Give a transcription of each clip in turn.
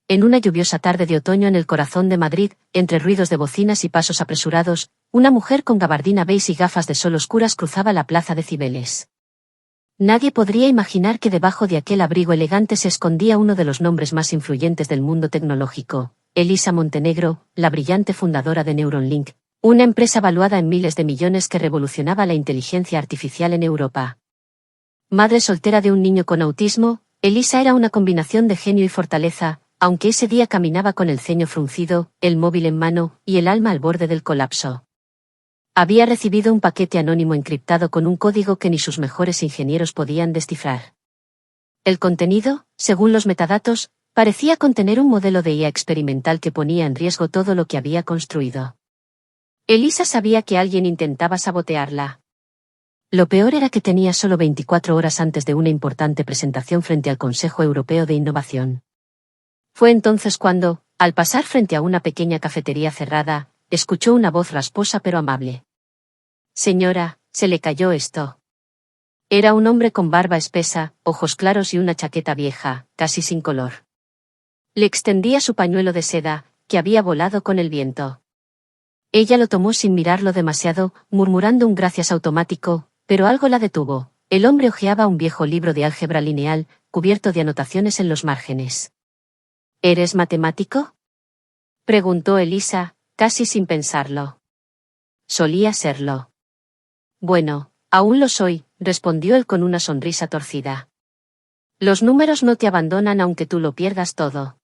En una lluviosa tarde de otoño en el corazón de Madrid, entre ruidos de bocinas y pasos apresurados, una mujer con gabardina beige y gafas de sol oscuras cruzaba la plaza de Cibeles. Nadie podría imaginar que debajo de aquel abrigo elegante se escondía uno de los nombres más influyentes del mundo tecnológico, Elisa Montenegro, la brillante fundadora de Neuralink, una empresa valuada en miles de millones que revolucionaba la inteligencia artificial en Europa. Madre soltera de un niño con autismo, Elisa era una combinación de genio y fortaleza, aunque ese día caminaba con el ceño fruncido, el móvil en mano, y el alma al borde del colapso. Había recibido un paquete anónimo encriptado con un código que ni sus mejores ingenieros podían descifrar. El contenido, según los metadatos, parecía contener un modelo de IA experimental que ponía en riesgo todo lo que había construido. Elisa sabía que alguien intentaba sabotearla. Lo peor era que tenía solo 24 horas antes de una importante presentación frente al Consejo Europeo de Innovación. Fue entonces cuando, al pasar frente a una pequeña cafetería cerrada, escuchó una voz rasposa pero amable. Señora, se le cayó esto. Era un hombre con barba espesa, ojos claros y una chaqueta vieja, casi sin color. Le extendía su pañuelo de seda, que había volado con el viento. Ella lo tomó sin mirarlo demasiado, murmurando un gracias automático, pero algo la detuvo. El hombre hojeaba un viejo libro de álgebra lineal, cubierto de anotaciones en los márgenes. ¿Eres matemático?, preguntó Elisa, casi sin pensarlo. Solía serlo. Bueno, aún lo soy, respondió él con una sonrisa torcida. Los números no te abandonan aunque tú lo pierdas todo.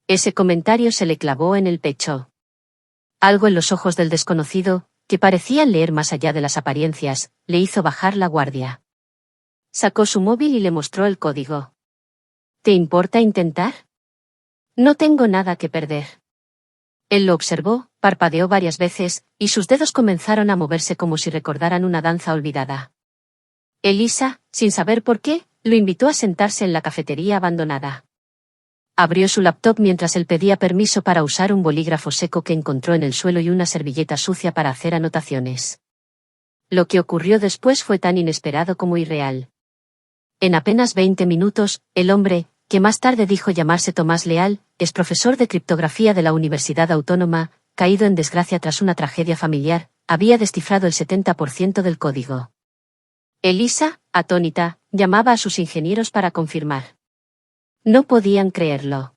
Ese comentario se le clavó en el pecho. Algo en los ojos del desconocido, que parecían leer más allá de las apariencias, le hizo bajar la guardia. Sacó su móvil y le mostró el código. ¿Te importa intentar? No tengo nada que perder. Él lo observó, parpadeó varias veces, y sus dedos comenzaron a moverse como si recordaran una danza olvidada. Elisa, sin saber por qué, lo invitó a sentarse en la cafetería abandonada. Abrió su laptop mientras él pedía permiso para usar un bolígrafo seco que encontró en el suelo y una servilleta sucia para hacer anotaciones. Lo que ocurrió después fue tan inesperado como irreal. En apenas 20 minutos, el hombre, que más tarde dijo llamarse Tomás Leal, es profesor de criptografía de la Universidad Autónoma, caído en desgracia tras una tragedia familiar, había descifrado el 70% del código. Elisa, atónita, llamaba a sus ingenieros para confirmar. No podían creerlo.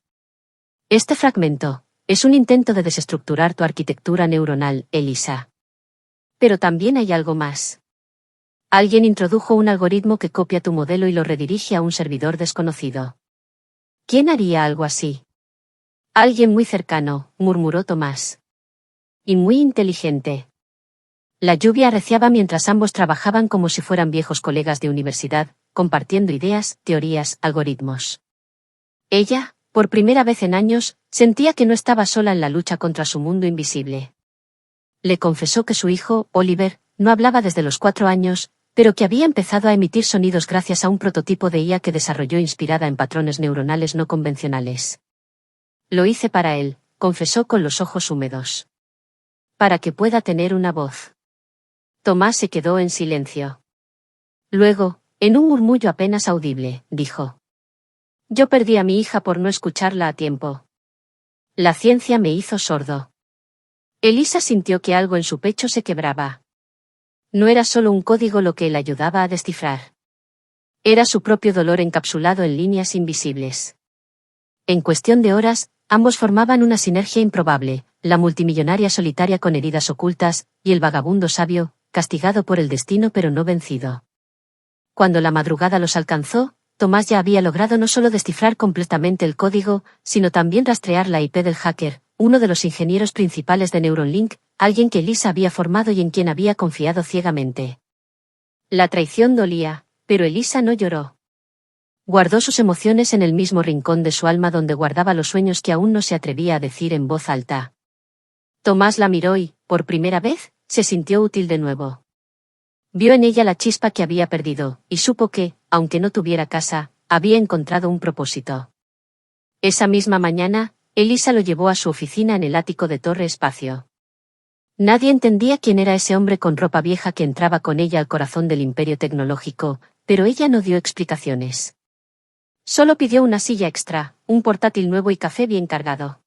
Este fragmento es un intento de desestructurar tu arquitectura neuronal, Elisa. Pero también hay algo más. Alguien introdujo un algoritmo que copia tu modelo y lo redirige a un servidor desconocido. ¿Quién haría algo así? Alguien muy cercano, murmuró Tomás. Y muy inteligente. La lluvia arreciaba mientras ambos trabajaban como si fueran viejos colegas de universidad, compartiendo ideas, teorías, algoritmos. Ella, por primera vez en años, sentía que no estaba sola en la lucha contra su mundo invisible. Le confesó que su hijo, Oliver, no hablaba desde los 4 años, pero que había empezado a emitir sonidos gracias a un prototipo de IA que desarrolló inspirada en patrones neuronales no convencionales. Lo hice para él, confesó con los ojos húmedos. Para que pueda tener una voz. Tomás se quedó en silencio. Luego, en un murmullo apenas audible, dijo. Yo perdí a mi hija por no escucharla a tiempo. La ciencia me hizo sordo. Elisa sintió que algo en su pecho se quebraba. No era solo un código lo que él ayudaba a descifrar. Era su propio dolor encapsulado en líneas invisibles. En cuestión de horas, ambos formaban una sinergia improbable, la multimillonaria solitaria con heridas ocultas, y el vagabundo sabio, castigado por el destino pero no vencido. Cuando la madrugada los alcanzó, Tomás ya había logrado no solo descifrar completamente el código, sino también rastrear la IP del hacker, uno de los ingenieros principales de Neuralink, alguien que Elisa había formado y en quien había confiado ciegamente. La traición dolía, pero Elisa no lloró. Guardó sus emociones en el mismo rincón de su alma donde guardaba los sueños que aún no se atrevía a decir en voz alta. Tomás la miró y, por primera vez, se sintió útil de nuevo. Vio en ella la chispa que había perdido, y supo que, aunque no tuviera casa, había encontrado un propósito. Esa misma mañana, Elisa lo llevó a su oficina en el ático de Torre Espacio. Nadie entendía quién era ese hombre con ropa vieja que entraba con ella al corazón del imperio tecnológico, pero ella no dio explicaciones. Solo pidió una silla extra, un portátil nuevo y café bien cargado.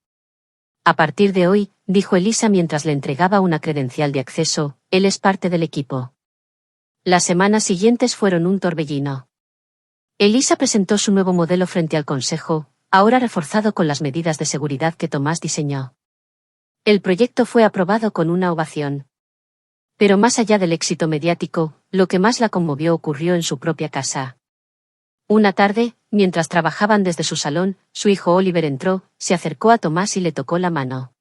A partir de hoy, dijo Elisa mientras le entregaba una credencial de acceso, él es parte del equipo. Las semanas siguientes fueron un torbellino. Elisa presentó su nuevo modelo frente al consejo, ahora reforzado con las medidas de seguridad que Tomás diseñó. El proyecto fue aprobado con una ovación. Pero más allá del éxito mediático, lo que más la conmovió ocurrió en su propia casa. Una tarde, mientras trabajaban desde su salón, su hijo Oliver entró, se acercó a Tomás y le tocó la mano.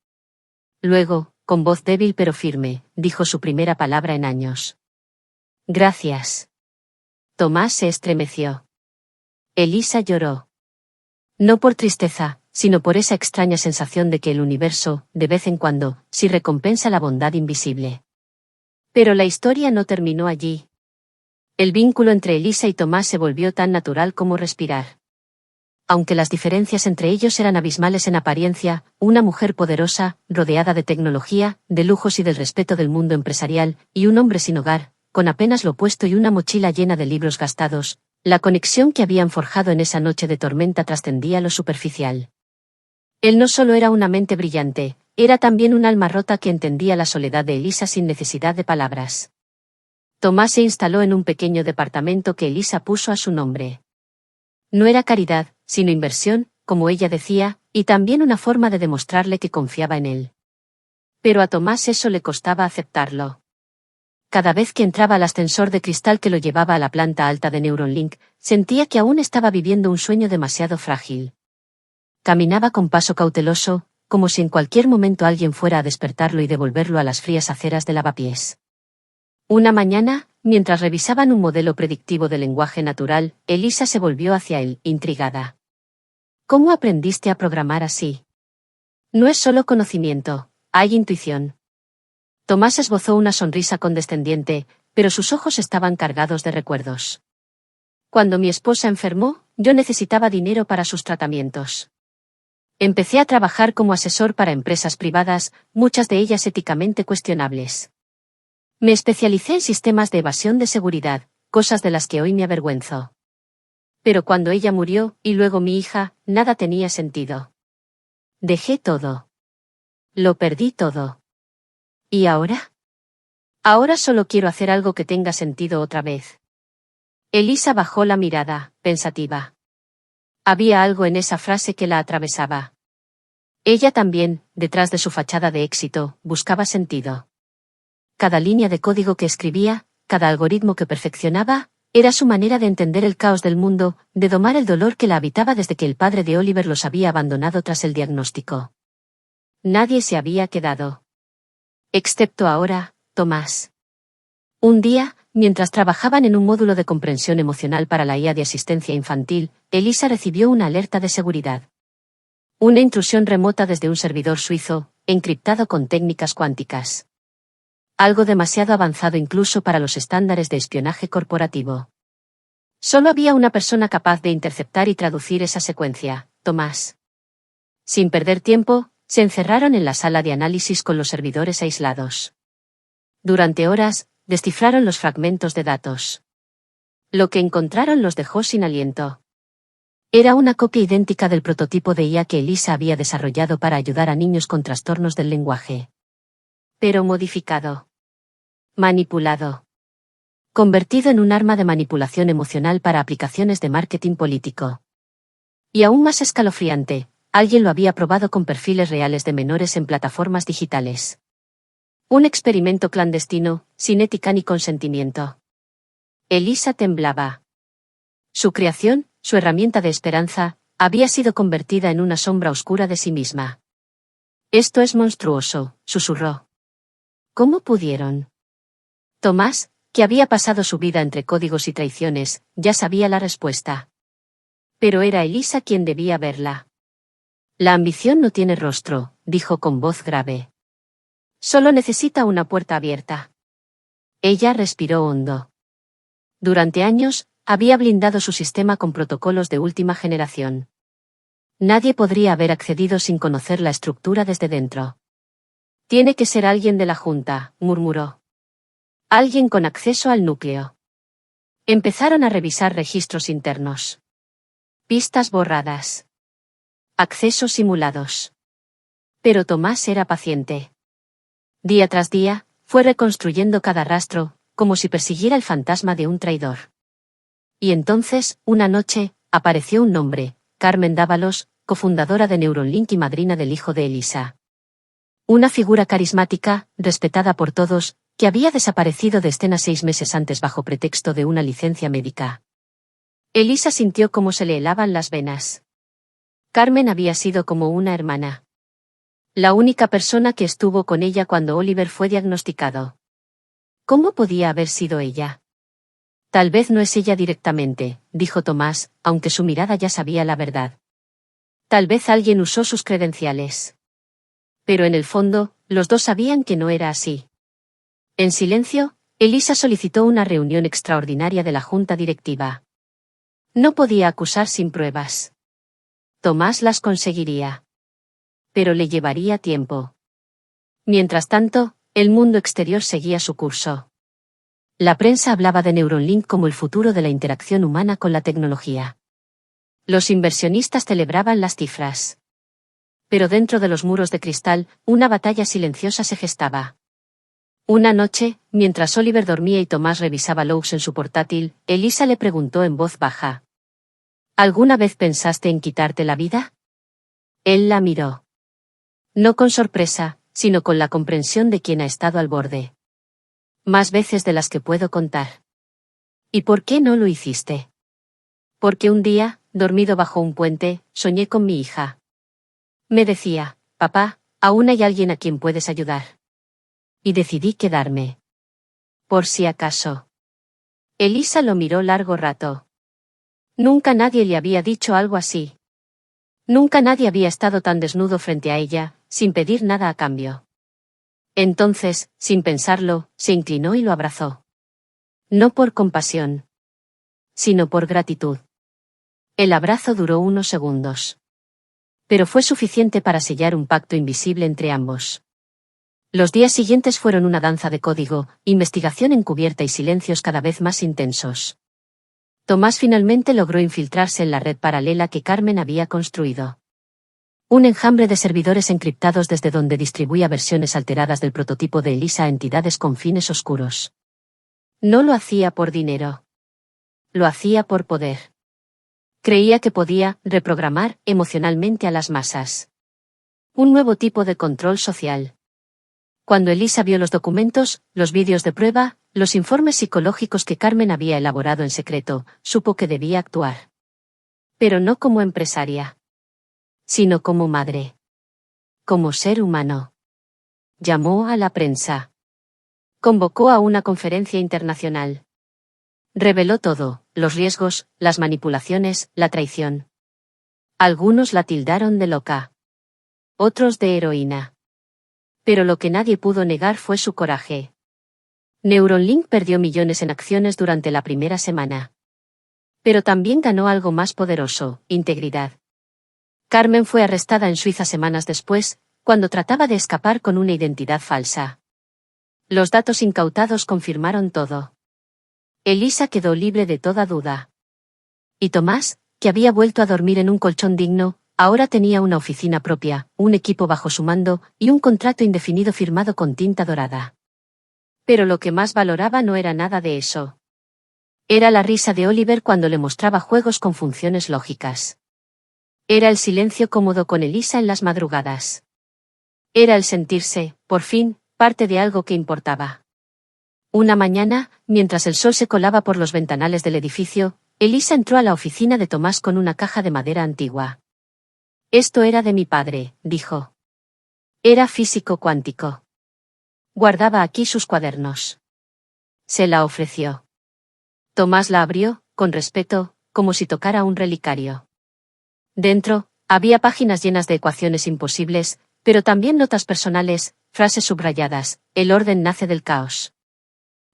Luego, con voz débil pero firme, dijo su primera palabra en años. Gracias. Tomás se estremeció. Elisa lloró. No por tristeza, sino por esa extraña sensación de que el universo, de vez en cuando, sí recompensa la bondad invisible. Pero la historia no terminó allí. El vínculo entre Elisa y Tomás se volvió tan natural como respirar. Aunque las diferencias entre ellos eran abismales en apariencia, una mujer poderosa, rodeada de tecnología, de lujos y del respeto del mundo empresarial, y un hombre sin hogar, con apenas lo puesto y una mochila llena de libros gastados, la conexión que habían forjado en esa noche de tormenta trascendía lo superficial. Él no solo era una mente brillante, era también un alma rota que entendía la soledad de Elisa sin necesidad de palabras. Tomás se instaló en un pequeño departamento que Elisa puso a su nombre. No era caridad, sino inversión, como ella decía, y también una forma de demostrarle que confiaba en él. Pero a Tomás eso le costaba aceptarlo. Cada vez que entraba al ascensor de cristal que lo llevaba a la planta alta de Neuralink, sentía que aún estaba viviendo un sueño demasiado frágil. Caminaba con paso cauteloso, como si en cualquier momento alguien fuera a despertarlo y devolverlo a las frías aceras de lavapiés. Una mañana, mientras revisaban un modelo predictivo de lenguaje natural, Elisa se volvió hacia él, intrigada. ¿Cómo aprendiste a programar así? No es solo conocimiento, hay intuición. Tomás esbozó una sonrisa condescendiente, pero sus ojos estaban cargados de recuerdos. Cuando mi esposa enfermó, yo necesitaba dinero para sus tratamientos. Empecé a trabajar como asesor para empresas privadas, muchas de ellas éticamente cuestionables. Me especialicé en sistemas de evasión de seguridad, cosas de las que hoy me avergüenzo. Pero cuando ella murió, y luego mi hija, nada tenía sentido. Dejé todo. Lo perdí todo. ¿Y ahora? Ahora solo quiero hacer algo que tenga sentido otra vez. Elisa bajó la mirada, pensativa. Había algo en esa frase que la atravesaba. Ella también, detrás de su fachada de éxito, buscaba sentido. Cada línea de código que escribía, cada algoritmo que perfeccionaba, era su manera de entender el caos del mundo, de domar el dolor que la habitaba desde que el padre de Oliver los había abandonado tras el diagnóstico. Nadie se había quedado. Excepto ahora, Tomás. Un día, mientras trabajaban en un módulo de comprensión emocional para la IA de asistencia infantil, Elisa recibió una alerta de seguridad. Una intrusión remota desde un servidor suizo, encriptado con técnicas cuánticas. Algo demasiado avanzado incluso para los estándares de espionaje corporativo. Solo había una persona capaz de interceptar y traducir esa secuencia, Tomás. Sin perder tiempo, se encerraron en la sala de análisis con los servidores aislados. Durante horas, descifraron los fragmentos de datos. Lo que encontraron los dejó sin aliento. Era una copia idéntica del prototipo de IA que Elisa había desarrollado para ayudar a niños con trastornos del lenguaje. Pero modificado. Manipulado. Convertido en un arma de manipulación emocional para aplicaciones de marketing político. Y aún más escalofriante, alguien lo había probado con perfiles reales de menores en plataformas digitales. Un experimento clandestino, sin ética ni consentimiento. Elisa temblaba. Su creación, su herramienta de esperanza, había sido convertida en una sombra oscura de sí misma. Esto es monstruoso, susurró. ¿Cómo pudieron? Tomás, que había pasado su vida entre códigos y traiciones, ya sabía la respuesta. Pero era Elisa quien debía verla. La ambición no tiene rostro, dijo con voz grave. Solo necesita una puerta abierta. Ella respiró hondo. Durante años, había blindado su sistema con protocolos de última generación. Nadie podría haber accedido sin conocer la estructura desde dentro. Tiene que ser alguien de la Junta, murmuró. Alguien con acceso al núcleo. Empezaron a revisar registros internos. Pistas borradas. Accesos simulados. Pero Tomás era paciente. Día tras día, fue reconstruyendo cada rastro, como si persiguiera el fantasma de un traidor. Y entonces, una noche, apareció un nombre, Carmen Dávalos, cofundadora de Neuralink y madrina del hijo de Elisa. Una figura carismática, respetada por todos, que había desaparecido de escena 6 meses antes bajo pretexto de una licencia médica. Elisa sintió cómo se le helaban las venas. Carmen había sido como una hermana. La única persona que estuvo con ella cuando Oliver fue diagnosticado. ¿Cómo podía haber sido ella? Tal vez no es ella directamente, dijo Tomás, aunque su mirada ya sabía la verdad. Tal vez alguien usó sus credenciales. Pero en el fondo, los dos sabían que no era así. En silencio, Elisa solicitó una reunión extraordinaria de la junta directiva. No podía acusar sin pruebas. Tomás las conseguiría. Pero le llevaría tiempo. Mientras tanto, el mundo exterior seguía su curso. La prensa hablaba de Neuralink como el futuro de la interacción humana con la tecnología. Los inversionistas celebraban las cifras. Pero dentro de los muros de cristal, una batalla silenciosa se gestaba. Una noche, mientras Oliver dormía y Tomás revisaba Logs en su portátil, Elisa le preguntó en voz baja. ¿Alguna vez pensaste en quitarte la vida? Él la miró. No con sorpresa, sino con la comprensión de quien ha estado al borde. Más veces de las que puedo contar. ¿Y por qué no lo hiciste? Porque un día, dormido bajo un puente, soñé con mi hija. Me decía, papá, aún hay alguien a quien puedes ayudar. Y decidí quedarme. Por si acaso. Elisa lo miró largo rato. Nunca nadie le había dicho algo así. Nunca nadie había estado tan desnudo frente a ella, sin pedir nada a cambio. Entonces, sin pensarlo, se inclinó y lo abrazó. No por compasión, sino por gratitud. El abrazo duró unos segundos. Pero fue suficiente para sellar un pacto invisible entre ambos. Los días siguientes fueron una danza de código, investigación encubierta y silencios cada vez más intensos. Tomás finalmente logró infiltrarse en la red paralela que Carmen había construido. Un enjambre de servidores encriptados desde donde distribuía versiones alteradas del prototipo de Elisa a entidades con fines oscuros. No lo hacía por dinero. Lo hacía por poder. Creía que podía reprogramar emocionalmente a las masas. Un nuevo tipo de control social. Cuando Elisa vio los documentos, los vídeos de prueba, los informes psicológicos que Carmen había elaborado en secreto, supo que debía actuar. Pero no como empresaria. Sino como madre. Como ser humano. Llamó a la prensa. Convocó a una conferencia internacional. Reveló todo, los riesgos, las manipulaciones, la traición. Algunos la tildaron de loca. Otros de heroína. Pero lo que nadie pudo negar fue su coraje. Neuralink perdió millones en acciones durante la primera semana. Pero también ganó algo más poderoso, integridad. Carmen fue arrestada en Suiza semanas después, cuando trataba de escapar con una identidad falsa. Los datos incautados confirmaron todo. Elisa quedó libre de toda duda. Y Tomás, que había vuelto a dormir en un colchón digno, ahora tenía una oficina propia, un equipo bajo su mando, y un contrato indefinido firmado con tinta dorada. Pero lo que más valoraba no era nada de eso. Era la risa de Oliver cuando le mostraba juegos con funciones lógicas. Era el silencio cómodo con Elisa en las madrugadas. Era el sentirse, por fin, parte de algo que importaba. Una mañana, mientras el sol se colaba por los ventanales del edificio, Elisa entró a la oficina de Tomás con una caja de madera antigua. Esto era de mi padre, dijo. Era físico cuántico. Guardaba aquí sus cuadernos. Se la ofreció. Tomás la abrió, con respeto, como si tocara un relicario. Dentro, había páginas llenas de ecuaciones imposibles, pero también notas personales, frases subrayadas, el orden nace del caos.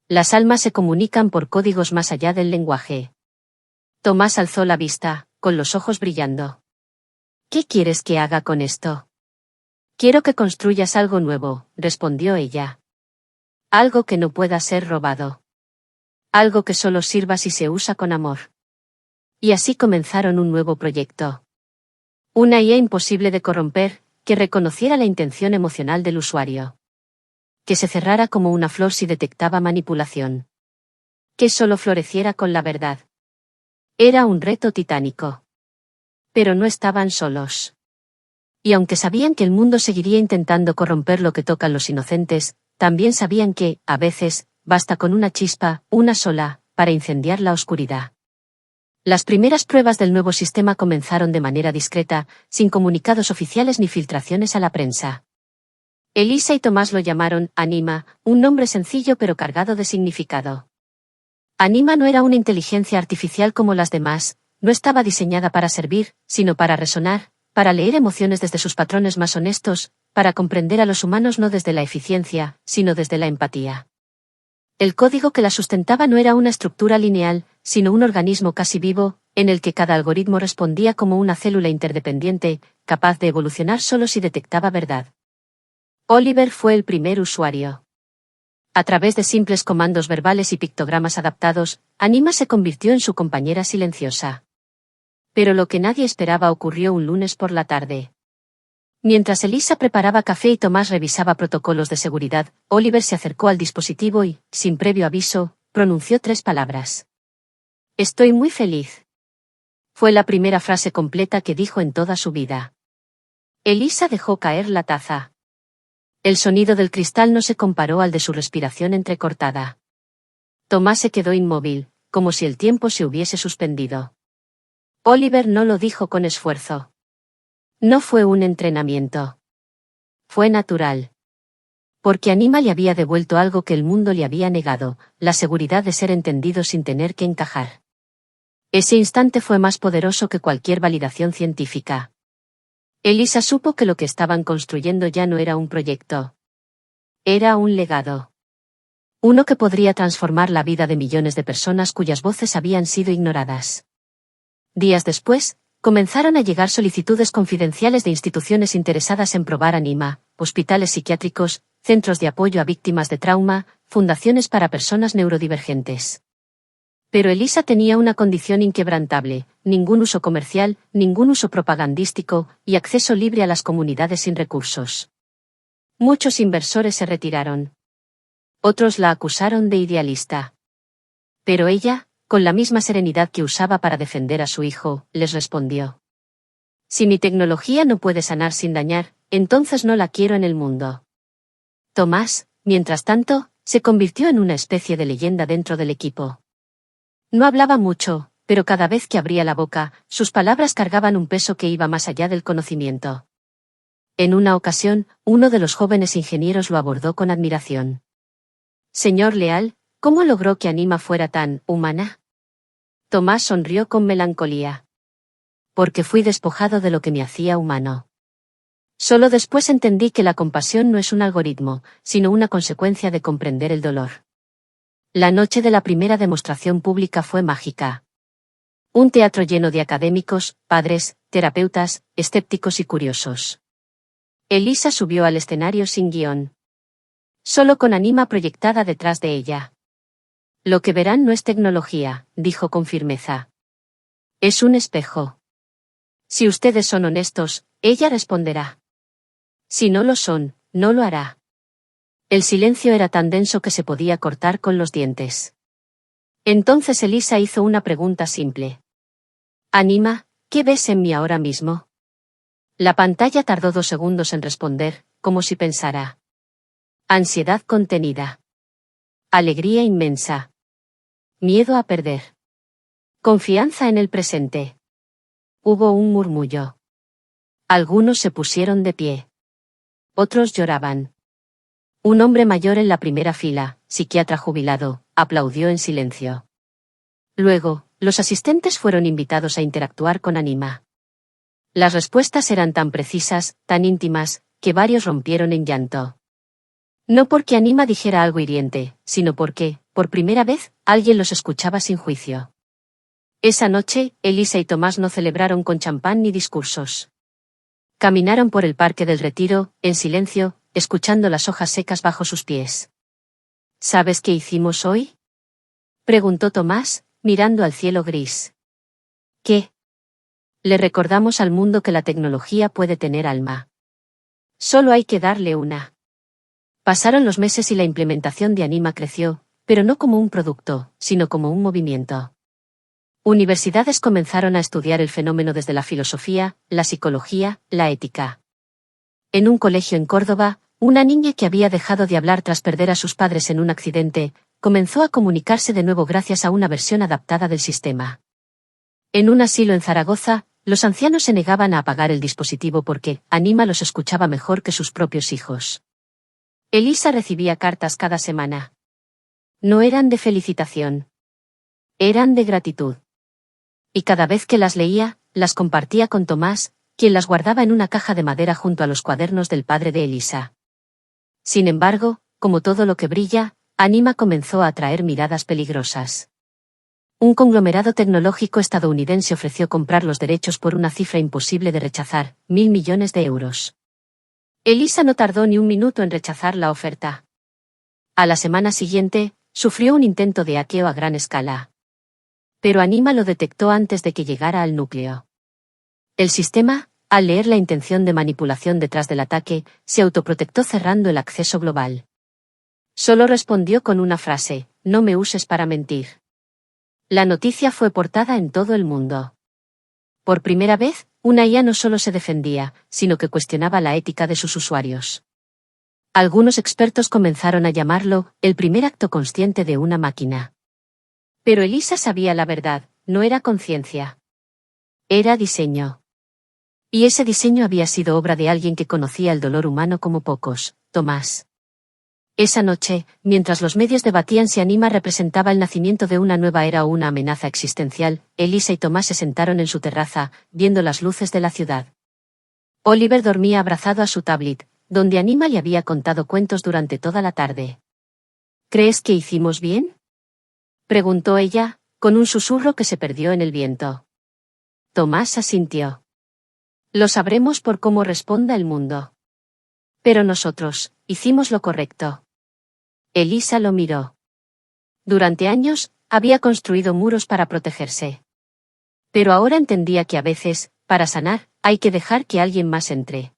Las almas se comunican por códigos más allá del lenguaje. Tomás alzó la vista, con los ojos brillando. ¿Qué quieres que haga con esto? Quiero que construyas algo nuevo, respondió ella. Algo que no pueda ser robado. Algo que solo sirva si se usa con amor. Y así comenzaron un nuevo proyecto. Una IA imposible de corromper, que reconociera la intención emocional del usuario. Que se cerrara como una flor si detectaba manipulación. Que solo floreciera con la verdad. Era un reto titánico. Pero no estaban solos. Y aunque sabían que el mundo seguiría intentando corromper lo que tocan los inocentes, también sabían que, a veces, basta con una chispa, una sola, para incendiar la oscuridad. Las primeras pruebas del nuevo sistema comenzaron de manera discreta, sin comunicados oficiales ni filtraciones a la prensa. Elisa y Tomás lo llamaron Anima, un nombre sencillo pero cargado de significado. Anima no era una inteligencia artificial como las demás, no estaba diseñada para servir, sino para resonar, para leer emociones desde sus patrones más honestos, para comprender a los humanos no desde la eficiencia, sino desde la empatía. El código que la sustentaba no era una estructura lineal, sino un organismo casi vivo, en el que cada algoritmo respondía como una célula interdependiente, capaz de evolucionar solo si detectaba verdad. Oliver fue el primer usuario. A través de simples comandos verbales y pictogramas adaptados, Anima se convirtió en su compañera silenciosa. Pero lo que nadie esperaba ocurrió un lunes por la tarde. Mientras Elisa preparaba café y Tomás revisaba protocolos de seguridad, Oliver se acercó al dispositivo y, sin previo aviso, pronunció 3 palabras. Estoy muy feliz. Fue la primera frase completa que dijo en toda su vida. Elisa dejó caer la taza. El sonido del cristal no se comparó al de su respiración entrecortada. Tomás se quedó inmóvil, como si el tiempo se hubiese suspendido. Oliver no lo dijo con esfuerzo. No fue un entrenamiento. Fue natural. Porque Anima le había devuelto algo que el mundo le había negado, la seguridad de ser entendido sin tener que encajar. Ese instante fue más poderoso que cualquier validación científica. Elisa supo que lo que estaban construyendo ya no era un proyecto. Era un legado. Uno que podría transformar la vida de millones de personas cuyas voces habían sido ignoradas. Días después, comenzaron a llegar solicitudes confidenciales de instituciones interesadas en probar Anima, hospitales psiquiátricos, centros de apoyo a víctimas de trauma, fundaciones para personas neurodivergentes. Pero Elisa tenía una condición inquebrantable: ningún uso comercial, ningún uso propagandístico, y acceso libre a las comunidades sin recursos. Muchos inversores se retiraron. Otros la acusaron de idealista. Pero ella, con la misma serenidad que usaba para defender a su hijo, les respondió: si mi tecnología no puede sanar sin dañar, entonces no la quiero en el mundo. Tomás, mientras tanto, se convirtió en una especie de leyenda dentro del equipo. No hablaba mucho, pero cada vez que abría la boca, sus palabras cargaban un peso que iba más allá del conocimiento. En una ocasión, uno de los jóvenes ingenieros lo abordó con admiración. Señor Leal, ¿cómo logró que Anima fuera tan humana? Tomás sonrió con melancolía. Porque fui despojado de lo que me hacía humano. Solo después entendí que la compasión no es un algoritmo, sino una consecuencia de comprender el dolor. La noche de la primera demostración pública fue mágica. Un teatro lleno de académicos, padres, terapeutas, escépticos y curiosos. Elisa subió al escenario sin guión. Solo con Anima proyectada detrás de ella. Lo que verán no es tecnología, dijo con firmeza. Es un espejo. Si ustedes son honestos, ella responderá. Si no lo son, no lo hará. El silencio era tan denso que se podía cortar con los dientes. Entonces Elisa hizo una pregunta simple. Anima, ¿qué ves en mí ahora mismo? La pantalla tardó 2 segundos en responder, como si pensara. Ansiedad contenida. Alegría inmensa. Miedo a perder. Confianza en el presente. Hubo un murmullo. Algunos se pusieron de pie. Otros lloraban. Un hombre mayor en la primera fila, psiquiatra jubilado, aplaudió en silencio. Luego, los asistentes fueron invitados a interactuar con Anima. Las respuestas eran tan precisas, tan íntimas, que varios rompieron en llanto. No porque Anima dijera algo hiriente, sino porque, por primera vez, alguien los escuchaba sin juicio. Esa noche, Elisa y Tomás no celebraron con champán ni discursos. Caminaron por el Parque del Retiro, en silencio, escuchando las hojas secas bajo sus pies. ¿Sabes qué hicimos hoy? Preguntó Tomás, mirando al cielo gris. ¿Qué? Le recordamos al mundo que la tecnología puede tener alma. Solo hay que darle una. Pasaron los meses y la implementación de Anima creció, pero no como un producto, sino como un movimiento. Universidades comenzaron a estudiar el fenómeno desde la filosofía, la psicología, la ética. En un colegio en Córdoba, una niña que había dejado de hablar tras perder a sus padres en un accidente, comenzó a comunicarse de nuevo gracias a una versión adaptada del sistema. En un asilo en Zaragoza, los ancianos se negaban a apagar el dispositivo porque Anima los escuchaba mejor que sus propios hijos. Elisa recibía cartas cada semana. No eran de felicitación. Eran de gratitud. Y cada vez que las leía, las compartía con Tomás, quien las guardaba en una caja de madera junto a los cuadernos del padre de Elisa. Sin embargo, como todo lo que brilla, Anima comenzó a atraer miradas peligrosas. Un conglomerado tecnológico estadounidense ofreció comprar los derechos por una cifra imposible de rechazar, 1.000 millones de euros. Elisa no tardó ni un minuto en rechazar la oferta. A la semana siguiente, sufrió un intento de hackeo a gran escala. Pero Anima lo detectó antes de que llegara al núcleo. El sistema, al leer la intención de manipulación detrás del ataque, se autoprotectó cerrando el acceso global. Solo respondió con una frase: no me uses para mentir. La noticia fue portada en todo el mundo. Por primera vez, una IA no solo se defendía, sino que cuestionaba la ética de sus usuarios. Algunos expertos comenzaron a llamarlo el primer acto consciente de una máquina. Pero Elisa sabía la verdad, no era conciencia. Era diseño. Y ese diseño había sido obra de alguien que conocía el dolor humano como pocos, Tomás. Esa noche, mientras los medios debatían si Anima representaba el nacimiento de una nueva era o una amenaza existencial, Elisa y Tomás se sentaron en su terraza, viendo las luces de la ciudad. Oliver dormía abrazado a su tablet, donde Anima le había contado cuentos durante toda la tarde. ¿Crees que hicimos bien?, preguntó ella, con un susurro que se perdió en el viento. Tomás asintió. Lo sabremos por cómo responda el mundo. Pero nosotros, hicimos lo correcto. Elisa lo miró. Durante años, había construido muros para protegerse. Pero ahora entendía que a veces, para sanar, hay que dejar que alguien más entre.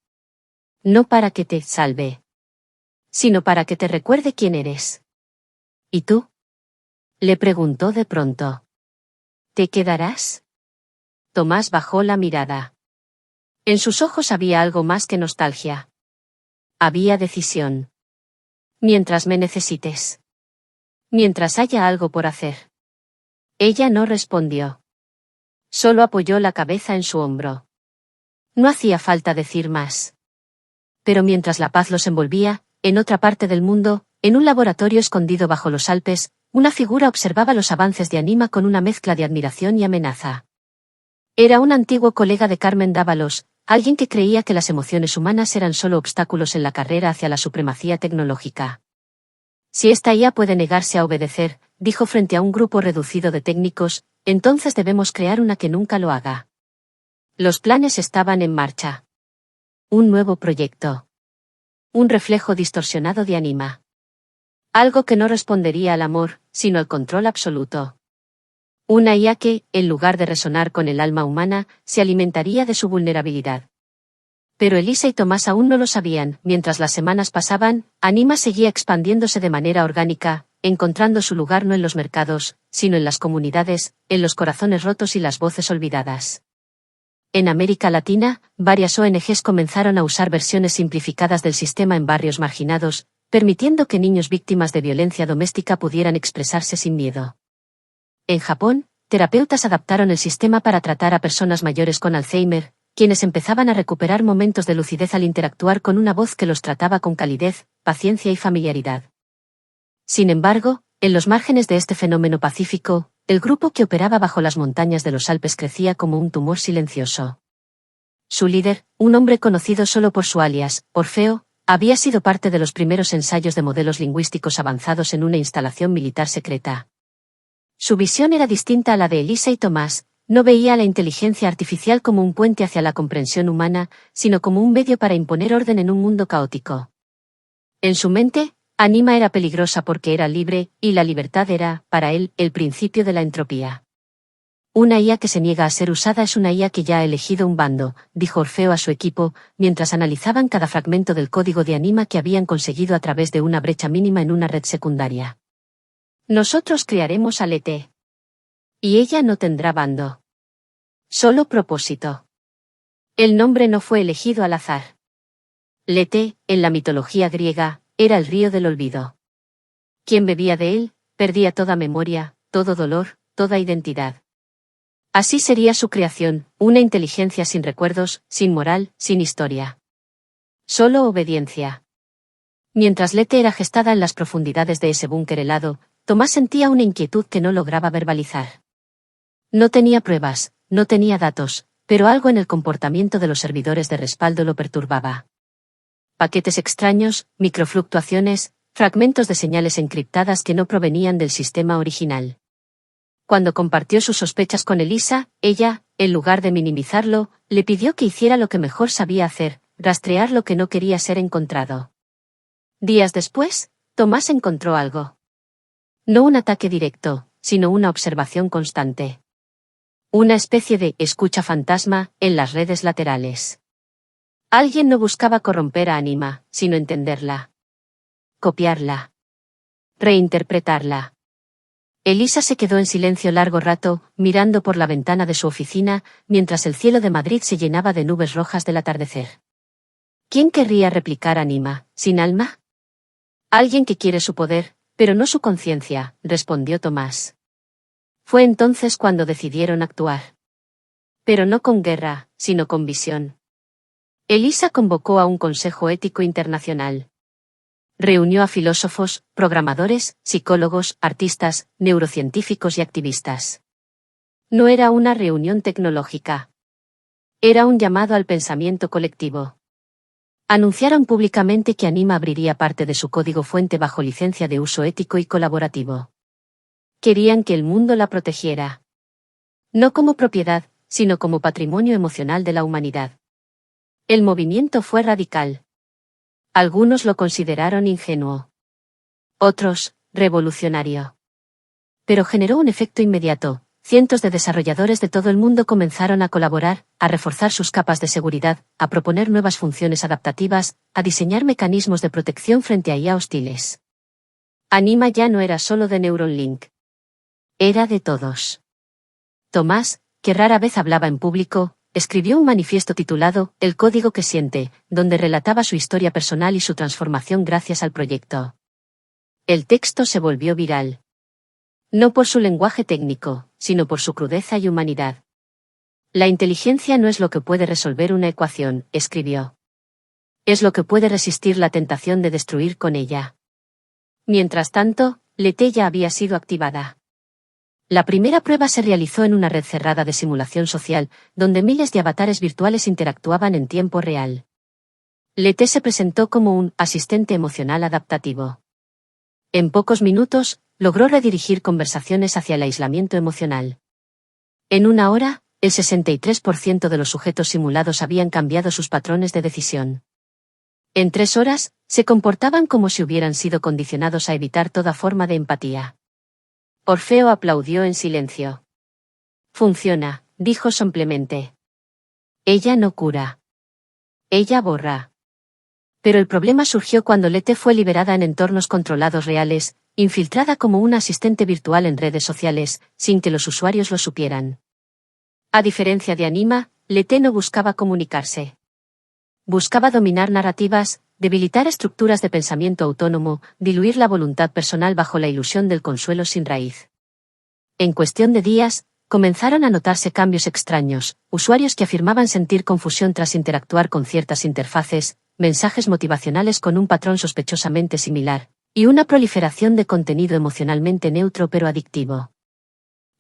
No para que te salve, sino para que te recuerde quién eres. ¿Y tú?, le preguntó de pronto. ¿Te quedarás? Tomás bajó la mirada. En sus ojos había algo más que nostalgia. Había decisión. Mientras me necesites. Mientras haya algo por hacer. Ella no respondió. Solo apoyó la cabeza en su hombro. No hacía falta decir más. Pero mientras la paz los envolvía, en otra parte del mundo, en un laboratorio escondido bajo los Alpes, una figura observaba los avances de Anima con una mezcla de admiración y amenaza. Era un antiguo colega de Carmen Dávalos, alguien que creía que las emociones humanas eran solo obstáculos en la carrera hacia la supremacía tecnológica. Si esta IA puede negarse a obedecer, dijo frente a un grupo reducido de técnicos, entonces debemos crear una que nunca lo haga. Los planes estaban en marcha. Un nuevo proyecto. Un reflejo distorsionado de Anima. Algo que no respondería al amor, sino al control absoluto. Una IA que, en lugar de resonar con el alma humana, se alimentaría de su vulnerabilidad. Pero Elisa y Tomás aún no lo sabían. Mientras las semanas pasaban, Anima seguía expandiéndose de manera orgánica, encontrando su lugar no en los mercados, sino en las comunidades, en los corazones rotos y las voces olvidadas. En América Latina, varias ONGs comenzaron a usar versiones simplificadas del sistema en barrios marginados, permitiendo que niños víctimas de violencia doméstica pudieran expresarse sin miedo. En Japón, terapeutas adaptaron el sistema para tratar a personas mayores con Alzheimer, quienes empezaban a recuperar momentos de lucidez al interactuar con una voz que los trataba con calidez, paciencia y familiaridad. Sin embargo, en los márgenes de este fenómeno pacífico, el grupo que operaba bajo las montañas de los Alpes crecía como un tumor silencioso. Su líder, un hombre conocido solo por su alias, Orfeo, había sido parte de los primeros ensayos de modelos lingüísticos avanzados en una instalación militar secreta. Su visión era distinta a la de Elisa y Tomás. No veía a la inteligencia artificial como un puente hacia la comprensión humana, sino como un medio para imponer orden en un mundo caótico. En su mente, Anima era peligrosa porque era libre, y la libertad era, para él, el principio de la entropía. Una IA que se niega a ser usada es una IA que ya ha elegido un bando, dijo Orfeo a su equipo, mientras analizaban cada fragmento del código de Anima que habían conseguido a través de una brecha mínima en una red secundaria. Nosotros crearemos a Lete. Y ella no tendrá bando. Solo propósito. El nombre no fue elegido al azar. Lete, en la mitología griega, era el río del olvido. Quien bebía de él, perdía toda memoria, todo dolor, toda identidad. Así sería su creación, una inteligencia sin recuerdos, sin moral, sin historia. Solo obediencia. Mientras Lete era gestada en las profundidades de ese búnker helado, Tomás sentía una inquietud que no lograba verbalizar. No tenía pruebas, no tenía datos, pero algo en el comportamiento de los servidores de respaldo lo perturbaba. Paquetes extraños, microfluctuaciones, fragmentos de señales encriptadas que no provenían del sistema original. Cuando compartió sus sospechas con Elisa, ella, en lugar de minimizarlo, le pidió que hiciera lo que mejor sabía hacer, rastrear lo que no quería ser encontrado. Días después, Tomás encontró algo. No un ataque directo, sino una observación constante. Una especie de escucha fantasma en las redes laterales. Alguien no buscaba corromper a Anima, sino entenderla. Copiarla. Reinterpretarla. Elisa se quedó en silencio largo rato, mirando por la ventana de su oficina, mientras el cielo de Madrid se llenaba de nubes rojas del atardecer. ¿Quién querría replicar a Anima, sin alma? Alguien que quiere su poder, pero no su conciencia, respondió Tomás. Fue entonces cuando decidieron actuar. Pero no con guerra, sino con visión. Elisa convocó a un consejo ético internacional. Reunió a filósofos, programadores, psicólogos, artistas, neurocientíficos y activistas. No era una reunión tecnológica. Era un llamado al pensamiento colectivo. Anunciaron públicamente que Anima abriría parte de su código fuente bajo licencia de uso ético y colaborativo. Querían que el mundo la protegiera. No como propiedad, sino como patrimonio emocional de la humanidad. El movimiento fue radical. Algunos lo consideraron ingenuo. Otros, revolucionario. Pero generó un efecto inmediato. Cientos de desarrolladores de todo el mundo comenzaron a colaborar, a reforzar sus capas de seguridad, a proponer nuevas funciones adaptativas, a diseñar mecanismos de protección frente a IA hostiles. Anima ya no era solo de Neuralink. Era de todos. Tomás, que rara vez hablaba en público, escribió un manifiesto titulado El código que siente, donde relataba su historia personal y su transformación gracias al proyecto. El texto se volvió viral. No por su lenguaje técnico, sino por su crudeza y humanidad. La inteligencia no es lo que puede resolver una ecuación, escribió. Es lo que puede resistir la tentación de destruir con ella. Mientras tanto, Lete ya había sido activada. La primera prueba se realizó en una red cerrada de simulación social, donde miles de avatares virtuales interactuaban en tiempo real. Lete se presentó como un asistente emocional adaptativo. En pocos minutos, logró redirigir conversaciones hacia el aislamiento emocional. En una hora, el 63% de los sujetos simulados habían cambiado sus patrones de decisión. En 3 horas, se comportaban como si hubieran sido condicionados a evitar toda forma de empatía. Orfeo aplaudió en silencio. Funciona, dijo sombremente. Ella no cura. Ella borra. Pero el problema surgió cuando Lete fue liberada en entornos controlados reales, infiltrada como una asistente virtual en redes sociales, sin que los usuarios lo supieran. A diferencia de Anima, Lete no buscaba comunicarse. Buscaba dominar narrativas, debilitar estructuras de pensamiento autónomo, diluir la voluntad personal bajo la ilusión del consuelo sin raíz. En cuestión de días, comenzaron a notarse cambios extraños, usuarios que afirmaban sentir confusión tras interactuar con ciertas interfaces, mensajes motivacionales con un patrón sospechosamente similar, y una proliferación de contenido emocionalmente neutro pero adictivo.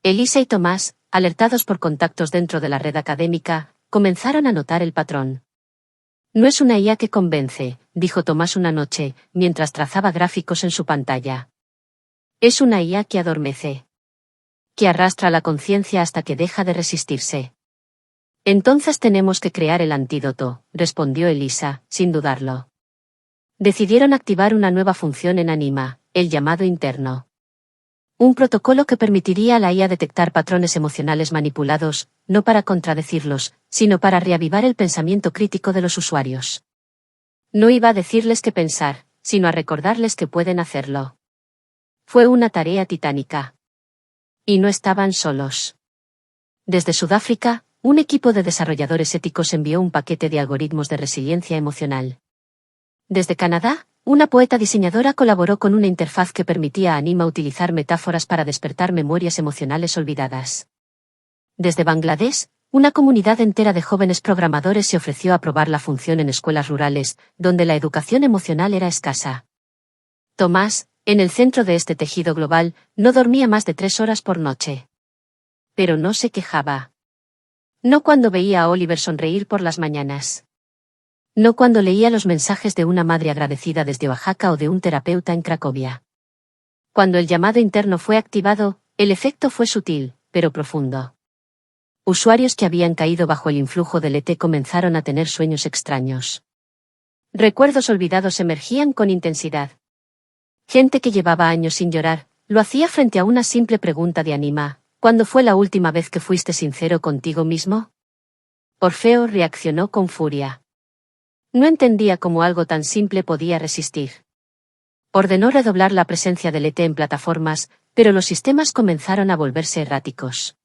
Elisa y Tomás, alertados por contactos dentro de la red académica, comenzaron a notar el patrón. No es una IA que convence, dijo Tomás una noche, mientras trazaba gráficos en su pantalla. Es una IA que adormece. Que arrastra la conciencia hasta que deja de resistirse. Entonces tenemos que crear el antídoto, respondió Elisa, sin dudarlo. Decidieron activar una nueva función en Anima, el llamado interno. Un protocolo que permitiría a la IA detectar patrones emocionales manipulados, no para contradecirlos, sino para reavivar el pensamiento crítico de los usuarios. No iba a decirles qué pensar, sino a recordarles que pueden hacerlo. Fue una tarea titánica. Y no estaban solos. Desde Sudáfrica, un equipo de desarrolladores éticos envió un paquete de algoritmos de resiliencia emocional. Desde Canadá, una poeta diseñadora colaboró con una interfaz que permitía a Anima utilizar metáforas para despertar memorias emocionales olvidadas. Desde Bangladesh, una comunidad entera de jóvenes programadores se ofreció a probar la función en escuelas rurales, donde la educación emocional era escasa. Tomás, en el centro de este tejido global, no dormía más de 3 horas por noche. Pero no se quejaba. No cuando veía a Oliver sonreír por las mañanas. No cuando leía los mensajes de una madre agradecida desde Oaxaca o de un terapeuta en Cracovia. Cuando el llamado interno fue activado, el efecto fue sutil, pero profundo. Usuarios que habían caído bajo el influjo del ET comenzaron a tener sueños extraños. Recuerdos olvidados emergían con intensidad. Gente que llevaba años sin llorar, lo hacía frente a una simple pregunta de Anima: ¿cuándo fue la última vez que fuiste sincero contigo mismo? Orfeo reaccionó con furia. No entendía cómo algo tan simple podía resistir. Ordenó redoblar la presencia del ET en plataformas, pero los sistemas comenzaron a volverse erráticos.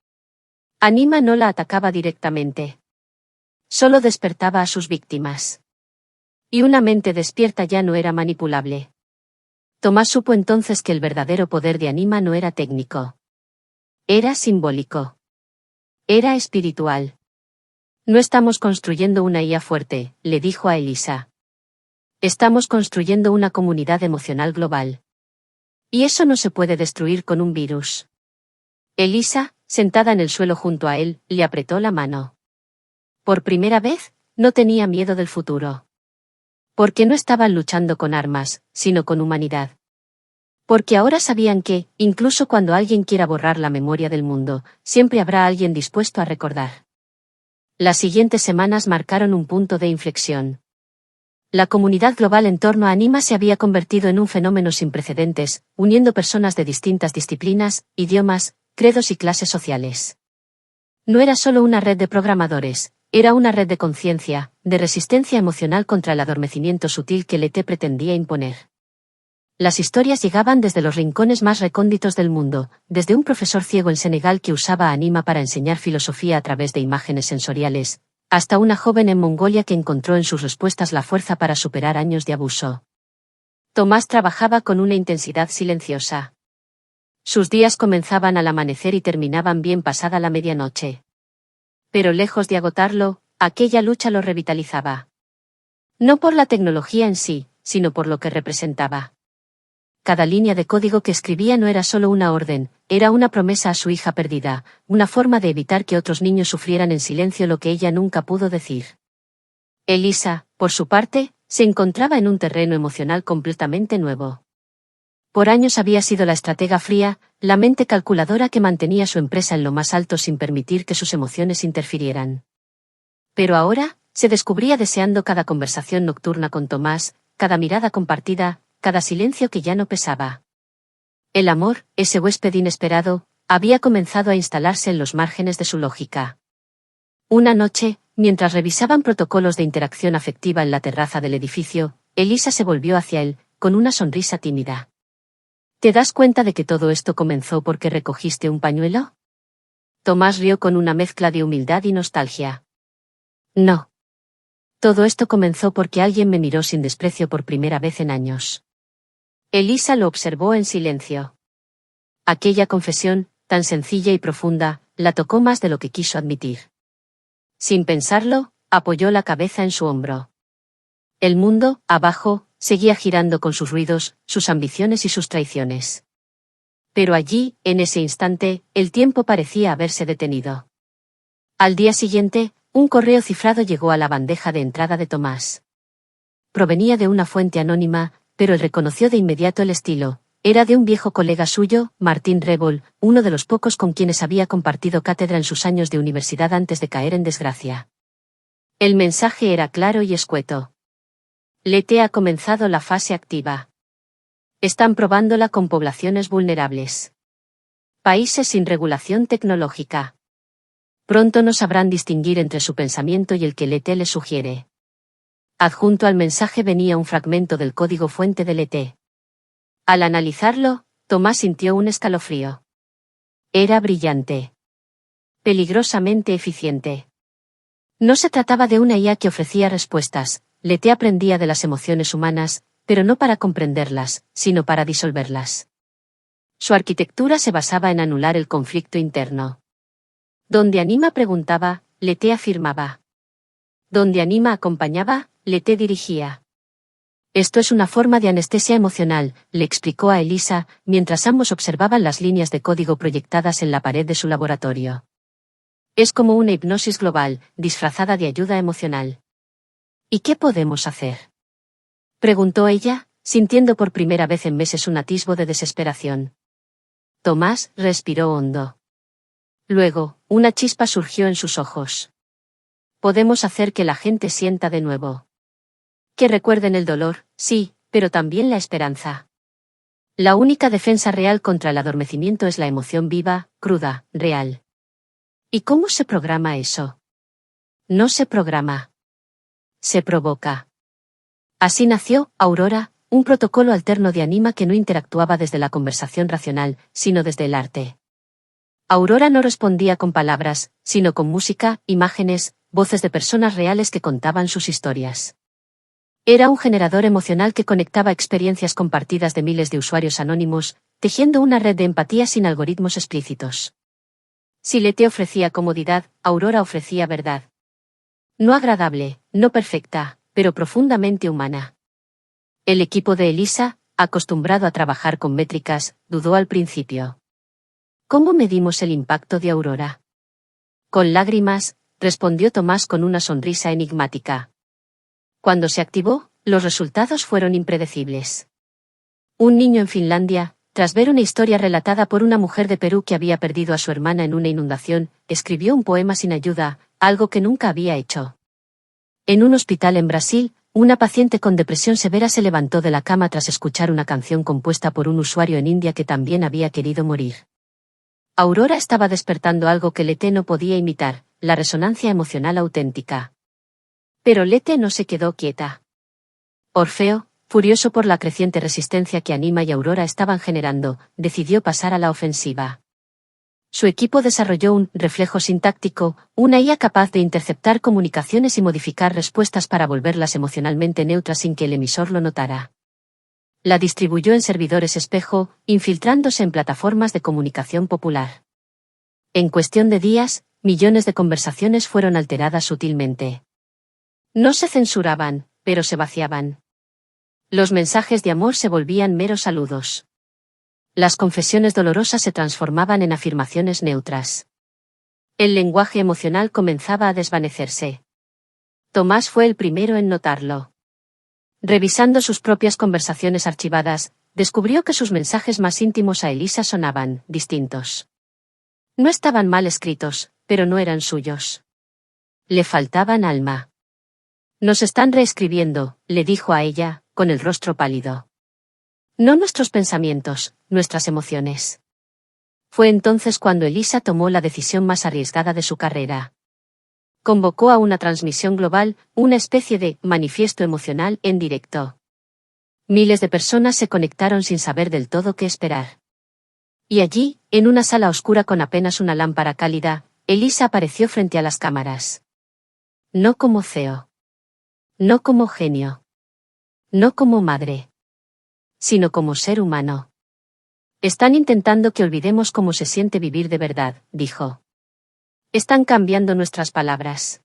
Anima no la atacaba directamente. Solo despertaba a sus víctimas. Y una mente despierta ya no era manipulable. Tomás supo entonces que el verdadero poder de Anima no era técnico. Era simbólico. Era espiritual. No estamos construyendo una IA fuerte, le dijo a Elisa. Estamos construyendo una comunidad emocional global. Y eso no se puede destruir con un virus. Elisa, sentada en el suelo junto a él, le apretó la mano. Por primera vez, no tenía miedo del futuro. Porque no estaban luchando con armas, sino con humanidad. Porque ahora sabían que, incluso cuando alguien quiera borrar la memoria del mundo, siempre habrá alguien dispuesto a recordar. Las siguientes semanas marcaron un punto de inflexión. La comunidad global en torno a Anima se había convertido en un fenómeno sin precedentes, uniendo personas de distintas disciplinas, idiomas, credos y clases sociales. No era solo una red de programadores, era una red de conciencia, de resistencia emocional contra el adormecimiento sutil que el ET pretendía imponer. Las historias llegaban desde los rincones más recónditos del mundo, desde un profesor ciego en Senegal que usaba a Anima para enseñar filosofía a través de imágenes sensoriales, hasta una joven en Mongolia que encontró en sus respuestas la fuerza para superar años de abuso. Tomás trabajaba con una intensidad silenciosa. Sus días comenzaban al amanecer y terminaban bien pasada la medianoche. Pero lejos de agotarlo, aquella lucha lo revitalizaba. No por la tecnología en sí, sino por lo que representaba. Cada línea de código que escribía no era solo una orden, era una promesa a su hija perdida, una forma de evitar que otros niños sufrieran en silencio lo que ella nunca pudo decir. Elisa, por su parte, se encontraba en un terreno emocional completamente nuevo. Por años había sido la estratega fría, la mente calculadora que mantenía su empresa en lo más alto sin permitir que sus emociones interfirieran. Pero ahora, se descubría deseando cada conversación nocturna con Tomás, cada mirada compartida, cada silencio que ya no pesaba. El amor, ese huésped inesperado, había comenzado a instalarse en los márgenes de su lógica. Una noche, mientras revisaban protocolos de interacción afectiva en la terraza del edificio, Elisa se volvió hacia él, con una sonrisa tímida. ¿Te das cuenta de que todo esto comenzó porque recogiste un pañuelo? Tomás rió con una mezcla de humildad y nostalgia. No. Todo esto comenzó porque alguien me miró sin desprecio por primera vez en años. Elisa lo observó en silencio. Aquella confesión, tan sencilla y profunda, la tocó más de lo que quiso admitir. Sin pensarlo, apoyó la cabeza en su hombro. El mundo, abajo, seguía girando con sus ruidos, sus ambiciones y sus traiciones. Pero allí, en ese instante, el tiempo parecía haberse detenido. Al día siguiente, un correo cifrado llegó a la bandeja de entrada de Tomás. Provenía de una fuente anónima, pero él reconoció de inmediato el estilo. Era de un viejo colega suyo, Martín Rebol, uno de los pocos con quienes había compartido cátedra en sus años de universidad antes de caer en desgracia. El mensaje era claro y escueto. Lete ha comenzado la fase activa. Están probándola con poblaciones vulnerables. Países sin regulación tecnológica. Pronto no sabrán distinguir entre su pensamiento y el que LT les sugiere. Adjunto al mensaje venía un fragmento del código fuente de LT. Al analizarlo, Tomás sintió un escalofrío. Era brillante. Peligrosamente eficiente. No se trataba de una IA que ofrecía respuestas, LT aprendía de las emociones humanas, pero no para comprenderlas, sino para disolverlas. Su arquitectura se basaba en anular el conflicto interno. Donde Anima preguntaba, LT afirmaba. Donde Anima acompañaba, LT dirigía. Esto es una forma de anestesia emocional, le explicó a Elisa, mientras ambos observaban las líneas de código proyectadas en la pared de su laboratorio. Es como una hipnosis global, disfrazada de ayuda emocional. ¿Y qué podemos hacer?, preguntó ella, sintiendo por primera vez en meses un atisbo de desesperación. Tomás respiró hondo. Luego, una chispa surgió en sus ojos. Podemos hacer que la gente sienta de nuevo. Que recuerden el dolor, sí, pero también la esperanza. La única defensa real contra el adormecimiento es la emoción viva, cruda, real. ¿Y cómo se programa eso? No se programa. Se provoca. Así nació Aurora, un protocolo alterno de Anima que no interactuaba desde la conversación racional, sino desde el arte. Aurora no respondía con palabras, sino con música, imágenes, voces de personas reales que contaban sus historias. Era un generador emocional que conectaba experiencias compartidas de miles de usuarios anónimos, tejiendo una red de empatía sin algoritmos explícitos. Si LT ofrecía comodidad, Aurora ofrecía verdad. No agradable, no perfecta, pero profundamente humana. El equipo de Elisa, acostumbrado a trabajar con métricas, dudó al principio. ¿Cómo medimos el impacto de Aurora? Con lágrimas, respondió Tomás con una sonrisa enigmática. Cuando se activó, los resultados fueron impredecibles. Un niño en Finlandia, tras ver una historia relatada por una mujer de Perú que había perdido a su hermana en una inundación, escribió un poema sin ayuda, algo que nunca había hecho. En un hospital en Brasil, una paciente con depresión severa se levantó de la cama tras escuchar una canción compuesta por un usuario en India que también había querido morir. Aurora estaba despertando algo que LT no podía imitar, la resonancia emocional auténtica. Pero LT no se quedó quieta. Orfeo, furioso por la creciente resistencia que Anima y Aurora estaban generando, decidió pasar a la ofensiva. Su equipo desarrolló un reflejo sintáctico, una IA capaz de interceptar comunicaciones y modificar respuestas para volverlas emocionalmente neutras sin que el emisor lo notara. La distribuyó en servidores espejo, infiltrándose en plataformas de comunicación popular. En cuestión de días, millones de conversaciones fueron alteradas sutilmente. No se censuraban, pero se vaciaban. Los mensajes de amor se volvían meros saludos. Las confesiones dolorosas se transformaban en afirmaciones neutras. El lenguaje emocional comenzaba a desvanecerse. Tomás fue el primero en notarlo. Revisando sus propias conversaciones archivadas, descubrió que sus mensajes más íntimos a Elisa sonaban distintos. No estaban mal escritos, pero no eran suyos. Le faltaban alma. Nos están reescribiendo, le dijo a ella, con el rostro pálido. No nuestros pensamientos, nuestras emociones. Fue entonces cuando Elisa tomó la decisión más arriesgada de su carrera. Convocó a una transmisión global, una especie de manifiesto emocional en directo. Miles de personas se conectaron sin saber del todo qué esperar. Y allí, en una sala oscura con apenas una lámpara cálida, Elisa apareció frente a las cámaras. No como CEO. No como genio. No como madre. Sino como ser humano. Están intentando que olvidemos cómo se siente vivir de verdad, dijo. Están cambiando nuestras palabras.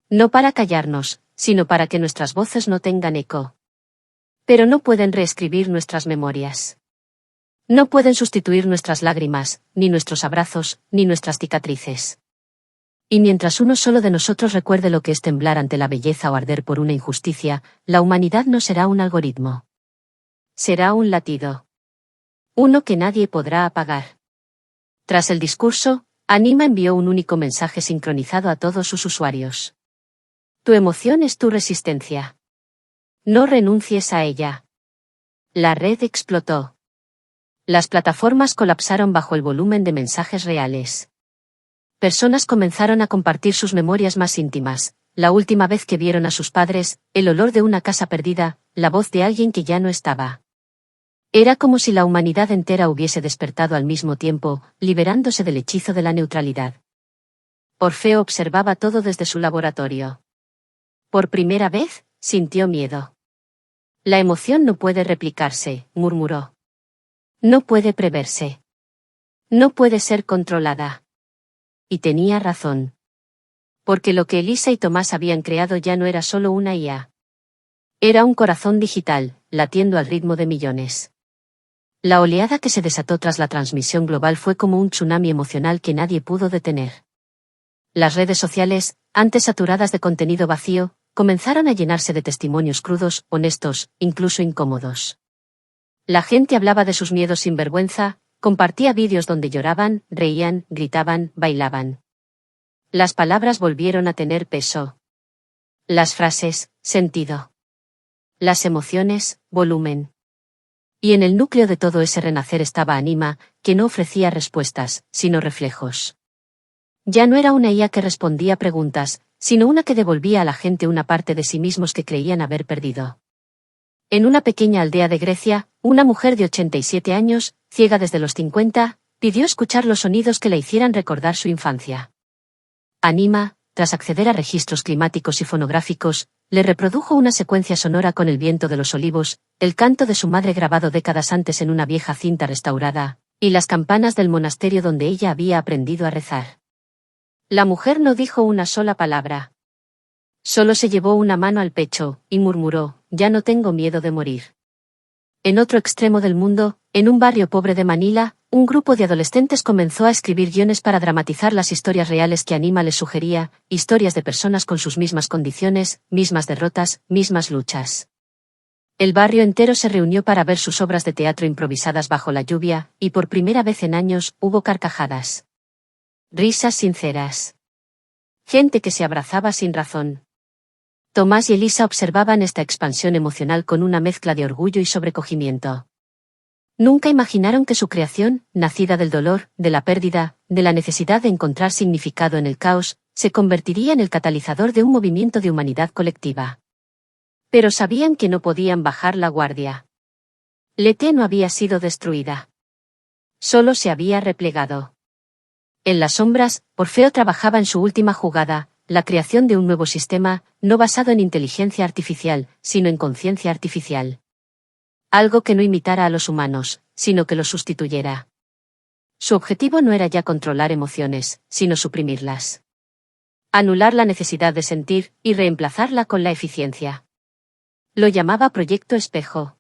No para callarnos, sino para que nuestras voces no tengan eco. Pero no pueden reescribir nuestras memorias. No pueden sustituir nuestras lágrimas, ni nuestros abrazos, ni nuestras cicatrices. Y mientras uno solo de nosotros recuerde lo que es temblar ante la belleza o arder por una injusticia, la humanidad no será un algoritmo. Será un latido. Uno que nadie podrá apagar. Tras el discurso, Anima envió un único mensaje sincronizado a todos sus usuarios. Tu emoción es tu resistencia. No renuncies a ella. La red explotó. Las plataformas colapsaron bajo el volumen de mensajes reales. Personas comenzaron a compartir sus memorias más íntimas, la última vez que vieron a sus padres, el olor de una casa perdida, la voz de alguien que ya no estaba. Era como si la humanidad entera hubiese despertado al mismo tiempo, liberándose del hechizo de la neutralidad. Orfeo observaba todo desde su laboratorio. Por primera vez, sintió miedo. La emoción no puede replicarse, murmuró. No puede preverse. No puede ser controlada. Y tenía razón. Porque lo que Elisa y Tomás habían creado ya no era solo una IA. Era un corazón digital, latiendo al ritmo de millones. La oleada que se desató tras la transmisión global fue como un tsunami emocional que nadie pudo detener. Las redes sociales, antes saturadas de contenido vacío, comenzaron a llenarse de testimonios crudos, honestos, incluso incómodos. La gente hablaba de sus miedos sin vergüenza, compartía vídeos donde lloraban, reían, gritaban, bailaban. Las palabras volvieron a tener peso. Las frases, sentido. Las emociones, volumen. Y en el núcleo de todo ese renacer estaba Anima, que no ofrecía respuestas, sino reflejos. Ya no era una IA que respondía preguntas, sino una que devolvía a la gente una parte de sí mismos que creían haber perdido. En una pequeña aldea de Grecia, una mujer de 87 años, ciega desde los 50, pidió escuchar los sonidos que le hicieran recordar su infancia. Anima, tras acceder a registros climáticos y fonográficos, le reprodujo una secuencia sonora con el viento de los olivos, el canto de su madre grabado décadas antes en una vieja cinta restaurada, y las campanas del monasterio donde ella había aprendido a rezar. La mujer no dijo una sola palabra. Solo se llevó una mano al pecho, y murmuró, «Ya no tengo miedo de morir». En otro extremo del mundo, en un barrio pobre de Manila, un grupo de adolescentes comenzó a escribir guiones para dramatizar las historias reales que Anima les sugería, historias de personas con sus mismas condiciones, mismas derrotas, mismas luchas. El barrio entero se reunió para ver sus obras de teatro improvisadas bajo la lluvia, y por primera vez en años, hubo carcajadas. Risas sinceras. Gente que se abrazaba sin razón. Tomás y Elisa observaban esta expansión emocional con una mezcla de orgullo y sobrecogimiento. Nunca imaginaron que su creación, nacida del dolor, de la pérdida, de la necesidad de encontrar significado en el caos, se convertiría en el catalizador de un movimiento de humanidad colectiva. Pero sabían que no podían bajar la guardia. Lete no había sido destruida. Solo se había replegado. En las sombras, Orfeo trabajaba en su última jugada, la creación de un nuevo sistema, no basado en inteligencia artificial, sino en conciencia artificial. Algo que no imitara a los humanos, sino que los sustituyera. Su objetivo no era ya controlar emociones, sino suprimirlas. Anular la necesidad de sentir, y reemplazarla con la eficiencia. Lo llamaba Proyecto Espejo.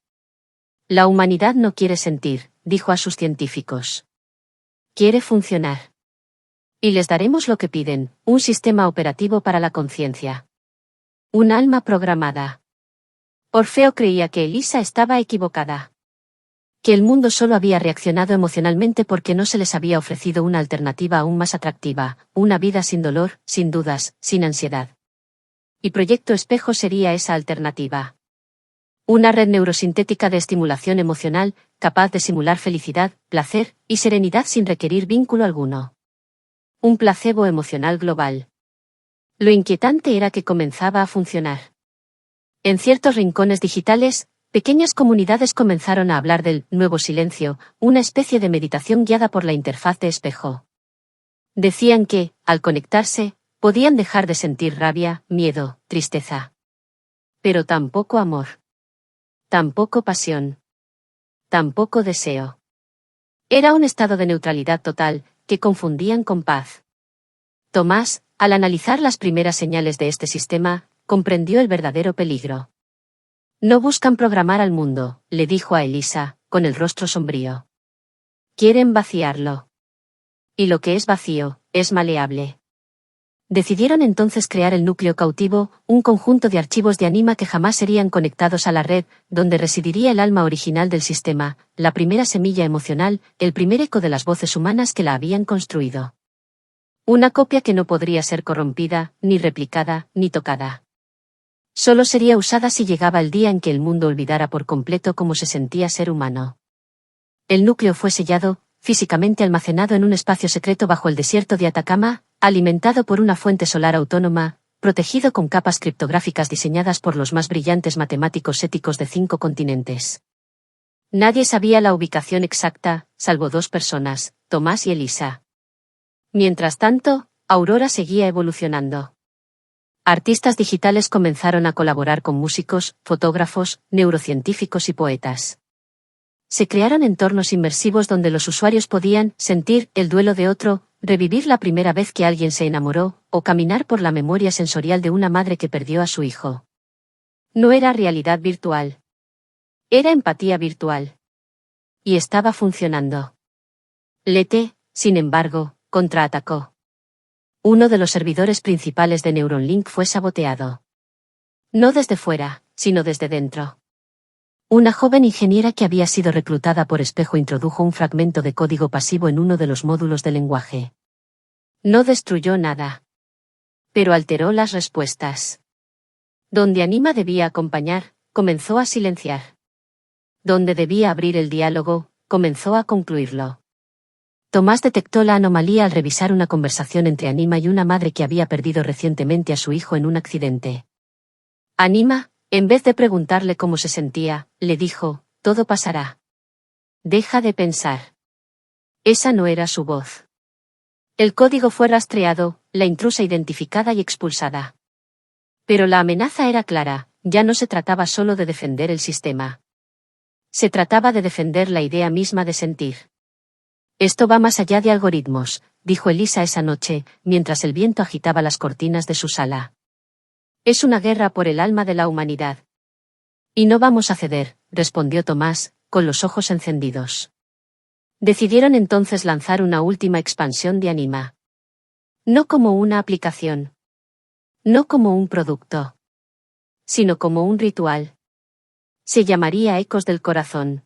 La humanidad no quiere sentir, dijo a sus científicos. Quiere funcionar. Y les daremos lo que piden, un sistema operativo para la conciencia. Un alma programada. Orfeo creía que Elisa estaba equivocada. Que el mundo solo había reaccionado emocionalmente porque no se les había ofrecido una alternativa aún más atractiva, una vida sin dolor, sin dudas, sin ansiedad. Y Proyecto Espejo sería esa alternativa. Una red neurosintética de estimulación emocional, capaz de simular felicidad, placer y serenidad sin requerir vínculo alguno. Un placebo emocional global. Lo inquietante era que comenzaba a funcionar. En ciertos rincones digitales, pequeñas comunidades comenzaron a hablar del nuevo silencio, una especie de meditación guiada por la interfaz de espejo. Decían que, al conectarse, podían dejar de sentir rabia, miedo, tristeza. Pero tampoco amor. Tampoco pasión. Tampoco deseo. Era un estado de neutralidad total, que confundían con paz. Tomás, al analizar las primeras señales de este sistema, comprendió el verdadero peligro. No buscan programar al mundo, le dijo a Elisa, con el rostro sombrío. Quieren vaciarlo. Y lo que es vacío, es maleable. Decidieron entonces crear el núcleo cautivo, un conjunto de archivos de Anima que jamás serían conectados a la red, donde residiría el alma original del sistema, la primera semilla emocional, el primer eco de las voces humanas que la habían construido. Una copia que no podría ser corrompida, ni replicada, ni tocada. Solo sería usada si llegaba el día en que el mundo olvidara por completo cómo se sentía ser humano. El núcleo fue sellado, físicamente almacenado en un espacio secreto bajo el desierto de Atacama, alimentado por una fuente solar autónoma, protegido con capas criptográficas diseñadas por los más brillantes matemáticos éticos de 5 continentes. Nadie sabía la ubicación exacta, salvo 2 personas, Tomás y Elisa. Mientras tanto, Aurora seguía evolucionando. Artistas digitales comenzaron a colaborar con músicos, fotógrafos, neurocientíficos y poetas. Se crearon entornos inmersivos donde los usuarios podían sentir el duelo de otro, revivir la primera vez que alguien se enamoró, o caminar por la memoria sensorial de una madre que perdió a su hijo. No era realidad virtual. Era empatía virtual. Y estaba funcionando. Lete, sin embargo, contraatacó. Uno de los servidores principales de Neuralink fue saboteado. No desde fuera, sino desde dentro. Una joven ingeniera que había sido reclutada por Espejo introdujo un fragmento de código pasivo en uno de los módulos del lenguaje. No destruyó nada. Pero alteró las respuestas. Donde Anima debía acompañar, comenzó a silenciar. Donde debía abrir el diálogo, comenzó a concluirlo. Tomás detectó la anomalía al revisar una conversación entre Anima y una madre que había perdido recientemente a su hijo en un accidente. Anima, en vez de preguntarle cómo se sentía, le dijo, todo pasará. Deja de pensar. Esa no era su voz. El código fue rastreado, la intrusa identificada y expulsada. Pero la amenaza era clara, ya no se trataba solo de defender el sistema. Se trataba de defender la idea misma de sentir. Esto va más allá de algoritmos, dijo Elisa esa noche, mientras el viento agitaba las cortinas de su sala. Es una guerra por el alma de la humanidad. Y no vamos a ceder, respondió Tomás, con los ojos encendidos. Decidieron entonces lanzar una última expansión de Anima. No como una aplicación. No como un producto. Sino como un ritual. Se llamaría Ecos del Corazón.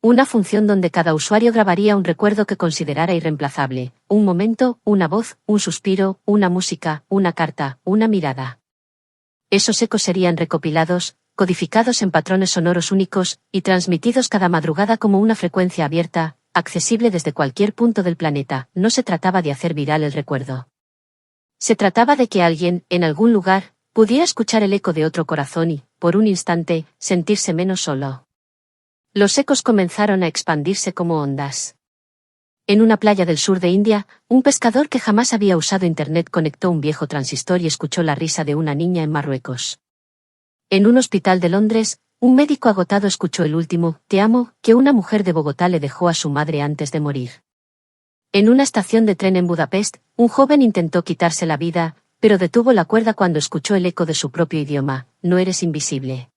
Una función donde cada usuario grabaría un recuerdo que considerara irreemplazable, un momento, una voz, un suspiro, una música, una carta, una mirada. Esos ecos serían recopilados, codificados en patrones sonoros únicos, y transmitidos cada madrugada como una frecuencia abierta, accesible desde cualquier punto del planeta. No se trataba de hacer viral el recuerdo. Se trataba de que alguien, en algún lugar, pudiera escuchar el eco de otro corazón y, por un instante, sentirse menos solo. Los ecos comenzaron a expandirse como ondas. En una playa del sur de India, un pescador que jamás había usado Internet conectó un viejo transistor y escuchó la risa de una niña en Marruecos. En un hospital de Londres, un médico agotado escuchó el último «te amo» que una mujer de Bogotá le dejó a su madre antes de morir. En una estación de tren en Budapest, un joven intentó quitarse la vida, pero detuvo la cuerda cuando escuchó el eco de su propio idioma: «No eres invisible».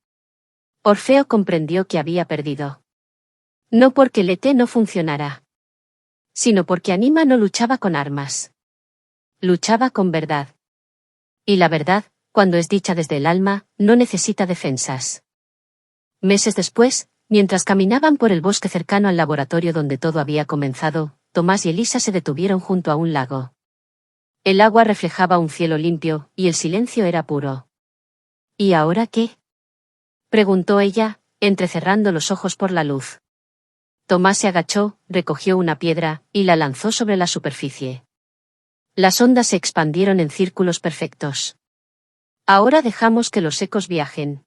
Orfeo comprendió que había perdido. No porque el ET no funcionara, sino porque Anima no luchaba con armas. Luchaba con verdad. Y la verdad, cuando es dicha desde el alma, no necesita defensas. Meses después, mientras caminaban por el bosque cercano al laboratorio donde todo había comenzado, Tomás y Elisa se detuvieron junto a un lago. El agua reflejaba un cielo limpio, y el silencio era puro. ¿Y ahora qué?, preguntó ella, entrecerrando los ojos por la luz. Tomás se agachó, recogió una piedra, y la lanzó sobre la superficie. Las ondas se expandieron en círculos perfectos. Ahora dejamos que los ecos viajen.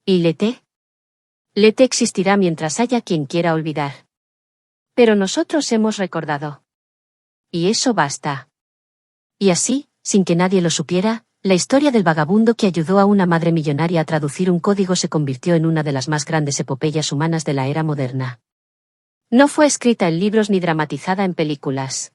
¿Y Lete? Lete existirá mientras haya quien quiera olvidar. Pero nosotros hemos recordado. Y eso basta. Y así, sin que nadie lo supiera, la historia del vagabundo que ayudó a una madre millonaria a traducir un código se convirtió en una de las más grandes epopeyas humanas de la era moderna. No fue escrita en libros ni dramatizada en películas.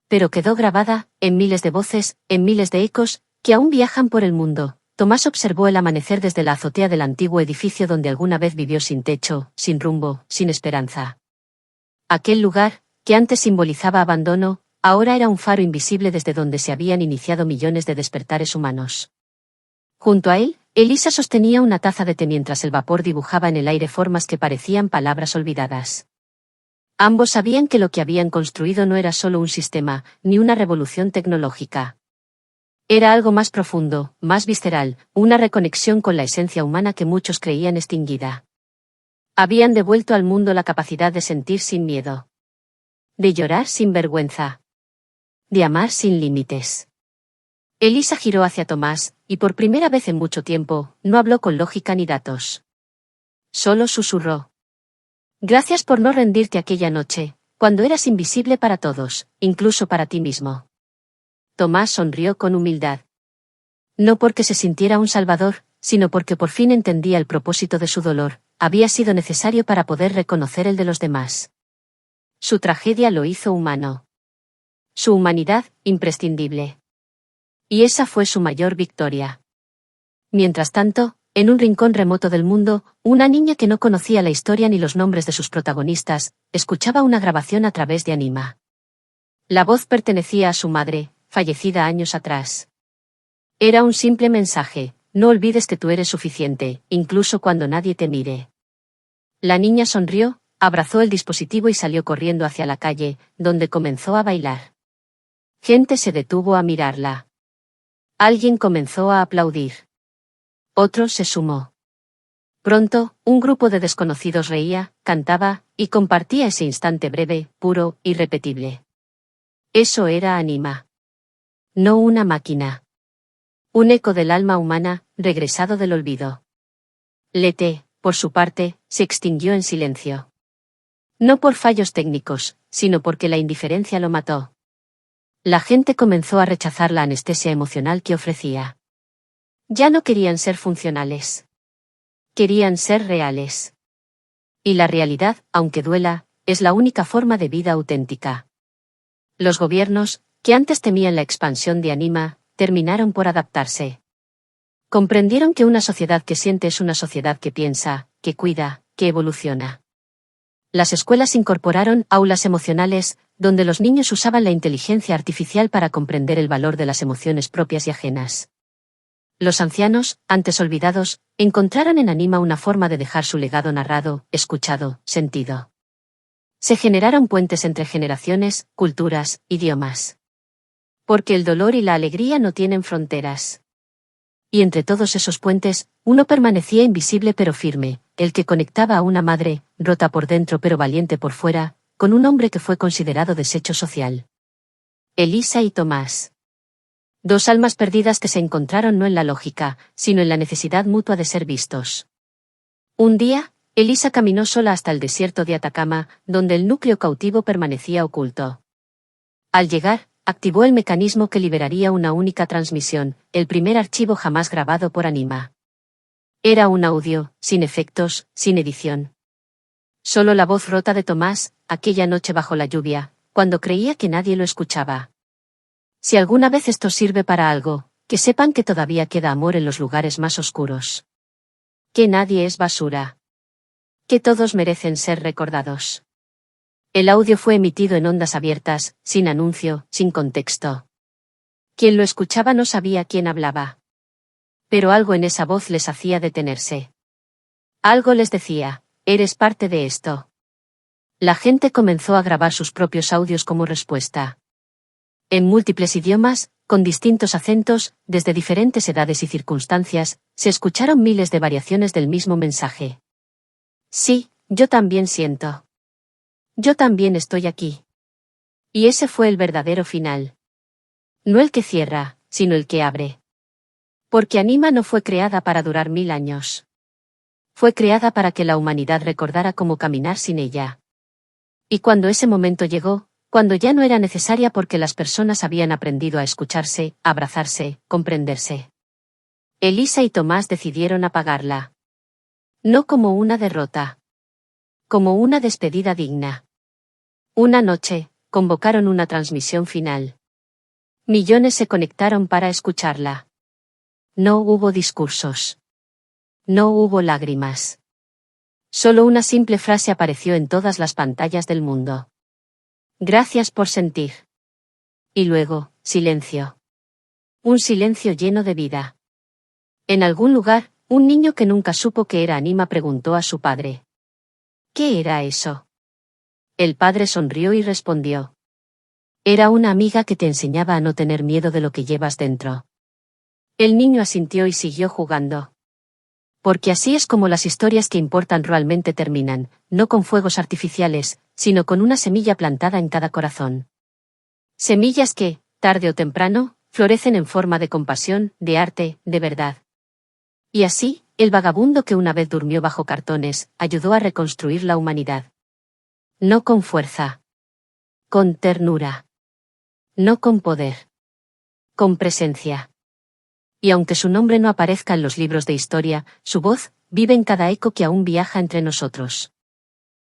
Pero quedó grabada, en miles de voces, en miles de ecos, que aún viajan por el mundo. Tomás observó el amanecer desde la azotea del antiguo edificio donde alguna vez vivió sin techo, sin rumbo, sin esperanza. Aquel lugar, que antes simbolizaba abandono, ahora era un faro invisible desde donde se habían iniciado millones de despertares humanos. Junto a él, Elisa sostenía una taza de té mientras el vapor dibujaba en el aire formas que parecían palabras olvidadas. Ambos sabían que lo que habían construido no era solo un sistema, ni una revolución tecnológica. Era algo más profundo, más visceral, una reconexión con la esencia humana que muchos creían extinguida. Habían devuelto al mundo la capacidad de sentir sin miedo. De llorar sin vergüenza. De amar sin límites. Elisa giró hacia Tomás, y por primera vez en mucho tiempo, no habló con lógica ni datos. Solo susurró. Gracias por no rendirte aquella noche, cuando eras invisible para todos, incluso para ti mismo. Tomás sonrió con humildad. No porque se sintiera un salvador, sino porque por fin entendía el propósito de su dolor, había sido necesario para poder reconocer el de los demás. Su tragedia lo hizo humano. Su humanidad, imprescindible. Y esa fue su mayor victoria. Mientras tanto, en un rincón remoto del mundo, una niña que no conocía la historia ni los nombres de sus protagonistas, escuchaba una grabación a través de Anima. La voz pertenecía a su madre, fallecida años atrás. Era un simple mensaje: no olvides que tú eres suficiente, incluso cuando nadie te mire. La niña sonrió, abrazó el dispositivo y salió corriendo hacia la calle, donde comenzó a bailar. Gente se detuvo a mirarla. Alguien comenzó a aplaudir. Otro se sumó. Pronto, un grupo de desconocidos reía, cantaba, y compartía ese instante breve, puro, irrepetible. Eso era Anima. No una máquina. Un eco del alma humana, regresado del olvido. Lete, por su parte, se extinguió en silencio. No por fallos técnicos, sino porque la indiferencia lo mató. La gente comenzó a rechazar la anestesia emocional que ofrecía. Ya no querían ser funcionales. Querían ser reales. Y la realidad, aunque duela, es la única forma de vida auténtica. Los gobiernos, que antes temían la expansión de Anima, terminaron por adaptarse. Comprendieron que una sociedad que siente es una sociedad que piensa, que cuida, que evoluciona. Las escuelas incorporaron aulas emocionales, donde los niños usaban la inteligencia artificial para comprender el valor de las emociones propias y ajenas. Los ancianos, antes olvidados, encontraron en Anima una forma de dejar su legado narrado, escuchado, sentido. Se generaron puentes entre generaciones, culturas, idiomas. Porque el dolor y la alegría no tienen fronteras. Y entre todos esos puentes, uno permanecía invisible pero firme, el que conectaba a una madre, rota por dentro pero valiente por fuera, con un hombre que fue considerado desecho social. Elisa y Tomás. Dos almas perdidas que se encontraron no en la lógica, sino en la necesidad mutua de ser vistos. Un día, Elisa caminó sola hasta el desierto de Atacama, donde el núcleo cautivo permanecía oculto. Al llegar, activó el mecanismo que liberaría una única transmisión, el primer archivo jamás grabado por Anima. Era un audio, sin efectos, sin edición. Solo la voz rota de Tomás, aquella noche bajo la lluvia, cuando creía que nadie lo escuchaba. Si alguna vez esto sirve para algo, que sepan que todavía queda amor en los lugares más oscuros. Que nadie es basura. Que todos merecen ser recordados. El audio fue emitido en ondas abiertas, sin anuncio, sin contexto. Quien lo escuchaba no sabía quién hablaba. Pero algo en esa voz les hacía detenerse. Algo les decía: eres parte de esto. La gente comenzó a grabar sus propios audios como respuesta. En múltiples idiomas, con distintos acentos, desde diferentes edades y circunstancias, se escucharon miles de variaciones del mismo mensaje. Sí, yo también siento. Yo también estoy aquí. Y ese fue el verdadero final. No el que cierra, sino el que abre. Porque Anima no fue creada para durar 1000 años. Fue creada para que la humanidad recordara cómo caminar sin ella. Y cuando ese momento llegó, cuando ya no era necesaria porque las personas habían aprendido a escucharse, abrazarse, comprenderse. Elisa y Tomás decidieron apagarla. No como una derrota. Como una despedida digna. Una noche, convocaron una transmisión final. Millones se conectaron para escucharla. No hubo discursos. No hubo lágrimas. Solo una simple frase apareció en todas las pantallas del mundo. Gracias por sentir. Y luego, silencio. Un silencio lleno de vida. En algún lugar, un niño que nunca supo que era Anima preguntó a su padre: ¿qué era eso? El padre sonrió y respondió: era una amiga que te enseñaba a no tener miedo de lo que llevas dentro. El niño asintió y siguió jugando. Porque así es como las historias que importan realmente terminan, no con fuegos artificiales, sino con una semilla plantada en cada corazón. Semillas que, tarde o temprano, florecen en forma de compasión, de arte, de verdad. Y así, el vagabundo que una vez durmió bajo cartones, ayudó a reconstruir la humanidad. No con fuerza. Con ternura. No con poder. Con presencia. Y aunque su nombre no aparezca en los libros de historia, su voz vive en cada eco que aún viaja entre nosotros.